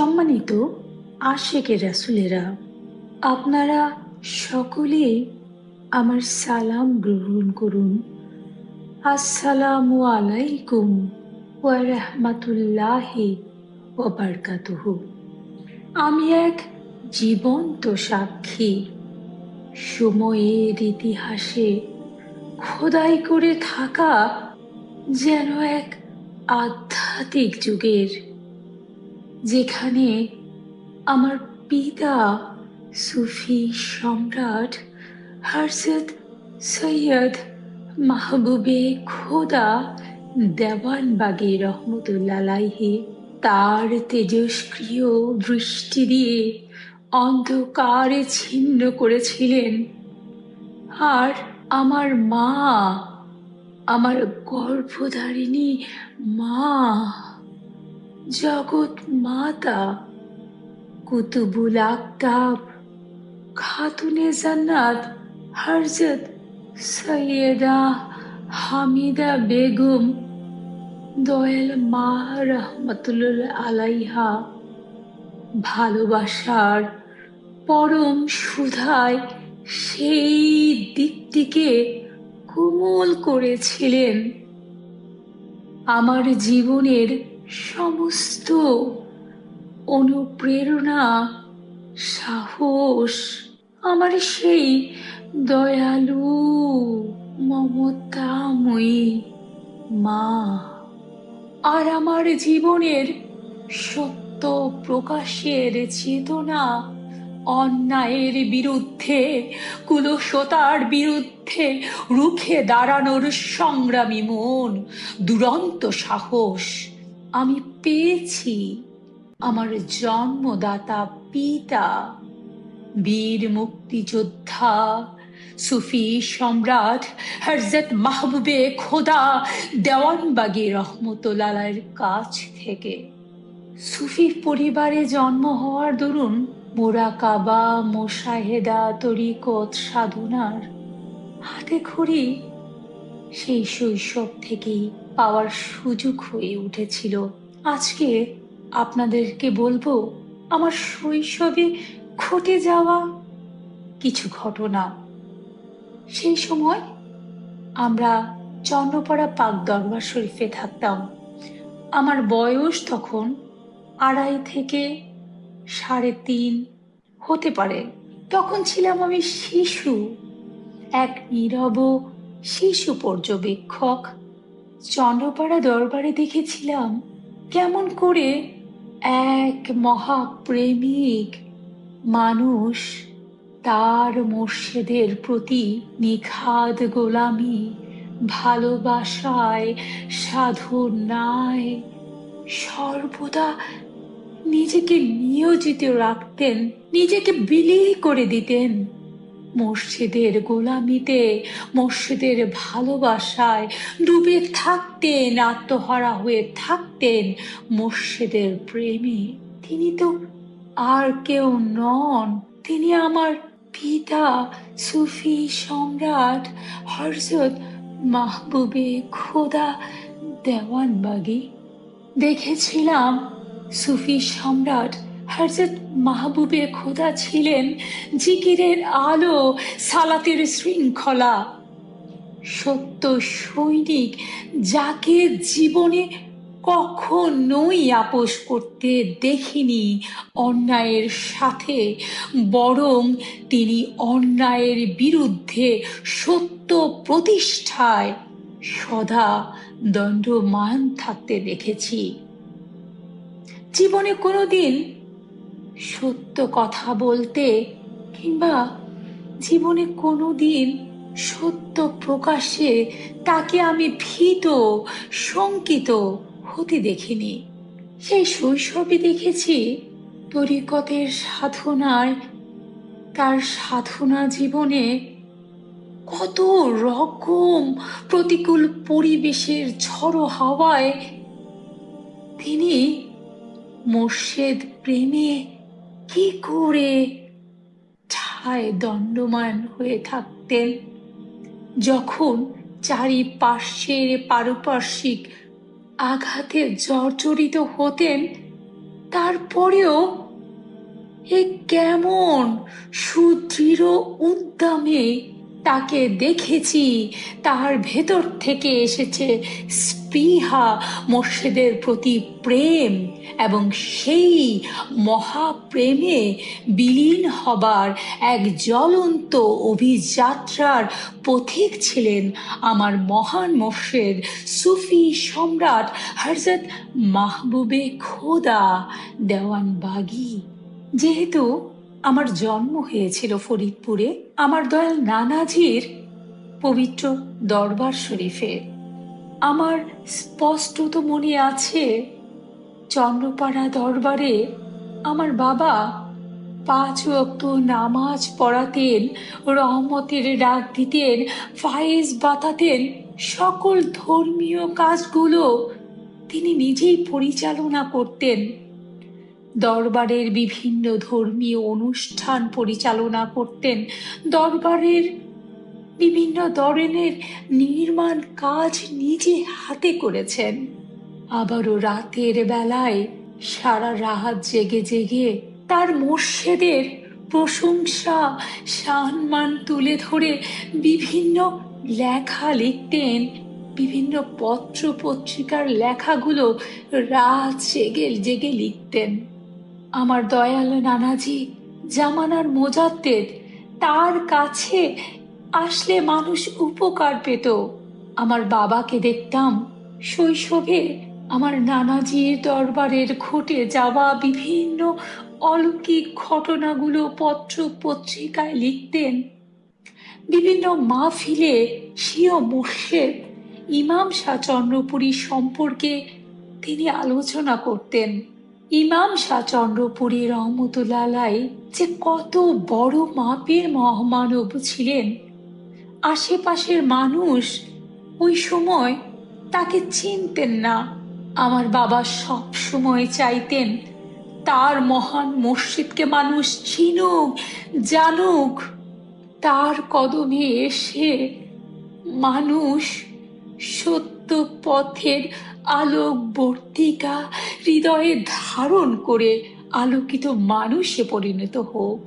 সম্মানিত আশেকে রাসূলেরা, আপনারা সকলেই আমার সালাম গ্রহণ করুন। আসসালামু আলাইকুম ওয়া রাহমাতুল্লাহি ওয়া বারাকাতুহু। আমি এক জীবন্ত সাক্ষী, সময়ের ইতিহাসে খোদাই করে থাকা যেন এক আধ্যাত্মিক যুগের, যেখানে আমার পিতা সুফি সম্রাট হযরত সৈয়দ মাহবুবে খোদা দেওয়ানবাগী রহমতুল্লাহ আলাইহি তার তেজস্ক্রিয় দৃষ্টি দিয়ে অন্ধকারে ছিন্ন করেছিলেন। আর আমার মা, আমার গর্ভধারিণী মা, জগৎ মাতা কুতুবুল আকতাব খাতুনে জান্নাত হযরত সৈয়দা হামিদা বেগম দয়াল মা রহমতুল্লাহ আলাইহা ভালোবাসার পরম সুধায় সেই দীপ্তিকে কোমল করেছিলেন। আমার জীবনের সমস্ত অনুপ্রেরণা, সাহস আমার সেই দয়ালু মমতাময়ী মা। আর আমার জীবনের সত্য প্রকাশের চেতনা, অন্যায়ের বিরুদ্ধে, কুলসতার বিরুদ্ধে রুখে দাঁড়ানোর সংগ্রামী মন, দুরন্ত সাহস আমি পেয়েছি আমার জন্মদাতা পিতা, বীর মুক্তিযোদ্ধা সুফি সম্রাট হযরত মাহবুবে খোদা দেওয়ানবাগী রহমতুল্লাহ আলাইহির কাছ থেকে। সুফি পরিবারে জন্ম হওয়ার দরুন মোরাকাবা, মোশাহেদা, তরিকত সাধনার হাতে খড়ি সেই শৈশব থেকেই পাওয়ার সুযোগ হয়ে উঠেছিল। আজকে আপনাদেরকে বলবো আমার শৈশবে ঘটে যাওয়া কিছু ঘটনা। সেই সময় আমরা চন্দ্রপাড়া পাক দরবার শরীফে থাকতাম। আমার বয়স তখন 2.5 থেকে 3.5 হতে পারে। তখন ছিলাম আমি শিশু, এক নীরব শিশু পর্যবেক্ষক। চন্দ্রপাড়া দরবারে দেখেছিলাম কেমন করে এক মহাপ্রেমিক মানুষ তার মুর্শিদের প্রতি নিখাদ গোলামি, ভালোবাসায়, সাধনায় সর্বদা নিজেকে নিয়োজিত রাখতেন, নিজেকে বিলীন করে দিতেন মুর্শিদের গোলামিতে, মুর্শিদের ভালোবাসায় ডুবে থাকতেন, আত্মহারা হয়ে থাকতেন মুর্শিদের প্রেমে। তিনি তো আর কেউ নন, তিনি আমার পিতা সুফি সম্রাট হযরত মাহবুবে খোদা দেওয়ানবাগী। দেখেছিলাম সুফি সম্রাট হযরত মাহবুবে খোদা ছিলেন জিকিরের আলো, সালাতের শৃঙ্খলা, সত্য সৈনিক, যাকে জীবনে কখনোই আপোস করতে দেখিনি অন্যায়ের সাথে, বরং তিনি অন্যায়ের বিরুদ্ধে সত্য প্রতিষ্ঠায় সদা দণ্ডমান থাকতে দেখেছি। জীবনে কোনোদিন সত্য কথা বলতে কিংবা জীবনে কোনোদিন সত্য প্রকাশে তাকে আমি ভীত, শঙ্কিত হতে দেখিনি। সেই শৈশবে দেখেছি তরিকতের সাধনায়, তার সাধনা জীবনে কত রকম প্রতিকূল পরিবেশের ঝড়ো হাওয়ায় তিনি মুর্শিদ প্রেমে কি করে ঠায় দণ্ডমান হয়ে থাকতেন। যখন চারিপার্শ্বের পারিপার্শ্বিক আঘাতে জর্জরিত হতেন, তারপরেও এ কেমন সুদৃঢ় উদ্যমে তাকে দেখেছি। তার ভেতর থেকে এসেছে স্পৃহা, মোর্শেদের প্রতি প্রেম, এবং সেই মহাপ্রেমে বিলীন হবার এক জ্বলন্ত অভিযাত্রার পথিক ছিলেন আমার মহান মোর্শেদ সুফি সম্রাট হযরত মাহবুবে খোদা দেওয়ানবাগী। যেহেতু আমার জন্ম হয়েছিল ফরিদপুরে, আমার দয়াল নানাজির পবিত্র দরবার শরীফে, আমার স্পষ্টত মনে আছে চন্দ্রপাড়া দরবারে আমার বাবা 5 ওয়াক্ত নামাজ পড়াতেন, রহমতের ডাক দিতেন, ফায়েজ বাতাতেন। সকল ধর্মীয় কাজগুলো তিনি নিজেই পরিচালনা করতেন। দরবারের বিভিন্ন ধর্মীয় অনুষ্ঠান পরিচালনা করতেন। দরবারের বিভিন্ন ধরনের নির্মাণ কাজ নিজে হাতে করেছেন। আবারও রাতের বেলায় সারা রাত জেগে জেগে তার মোর্শেদের প্রশংসা সম্মান তুলে ধরে বিভিন্ন লেখা লিখতেন। বিভিন্ন পত্র পত্রিকার লেখাগুলো রাত জেগে জেগে লিখতেন। আমার দয়াল নানাজি জামানার মোজাদ্দেদ, তার কাছে আসলে মানুষ উপকার পেত। আমার বাবাকে দেখতাম শৈশবে আমার নানাজির দরবারের ঘটে যাওয়া বিভিন্ন অলৌকিক ঘটনাগুলো পত্র পত্রিকায় লিখতেন। বিভিন্ন মাহফিলে স্বীয় মোর্শেদ ইমাম শাহ চন্দ্রপুরী সম্পর্কে তিনি আলোচনা করতেন। ইমাম শাহ চন্দ্রপুরী রহমতুল্লাহ আলাই যে কত বড় মাপের মহামানব ছিলেন, আশেপাশের মানুষ ওই সময় তাকে চিনতেন না। আমার বাবা সব সময় চাইতেন তার মহান মসজিদকে মানুষ চিনুক, জানুক। তার কদমে এসে মানুষ সত্য পথের আলোক বর্তিকা হৃদয়ে ধারণ করে আলোকিত মানুষে পরিণত হোক।